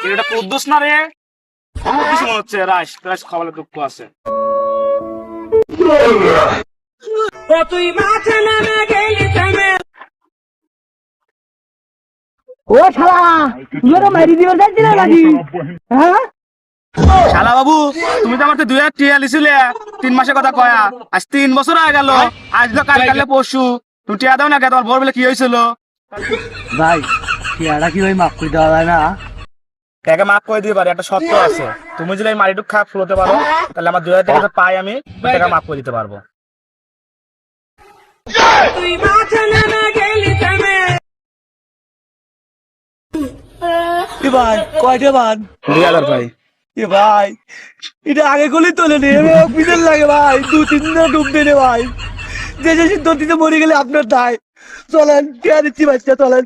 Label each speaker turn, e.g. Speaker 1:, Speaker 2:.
Speaker 1: এটা কুদ্দুস না রে, কুদ্দুস মনে হচ্ছে। রাইস রাইস খাওয়ালে দুঃখ আছে।
Speaker 2: ও শালা, তুই তো মারি দিবার যাচ্ছিল নাকি? হ্যাঁ
Speaker 1: শালা বাবু, তুমি তো আমার 2000 টিয়া লিছিলে 3 মাসের কথা কয়া। আজ 3 বছর হয়ে গেল। আজ তো কাল কালে পরশু তুমি টিয়া দাও না কে? তোমার ভোর বেলা কি হয়েছিল?
Speaker 2: ভাই, টিয়াটা কি ভাই মাফ করে দেওয়া যায় না?
Speaker 1: কাকে মাফ করে দিতে পারি, একটা শর্ত আছে। তুমি যদি এই মাটিটুক খারাপ ফুলতে পারো, তাহলে আমার 2000 টাকা যে পাই আমি টাকা মাফ করে দিতে পারবো।
Speaker 2: এ ভাই, কয়টা বান?
Speaker 1: 2000 ভাই।
Speaker 2: এ ভাই, এটা আগে করলেই তোলে নে, অফিসের লাগে ভাই, 2-3 দিন ডুববে রে ভাই। যে যে সিদ্ধান্তিতে মরে গেলে আপনার দায়। চলেন, টিয়া দিচ্ছি বাচ্চা, চলেন।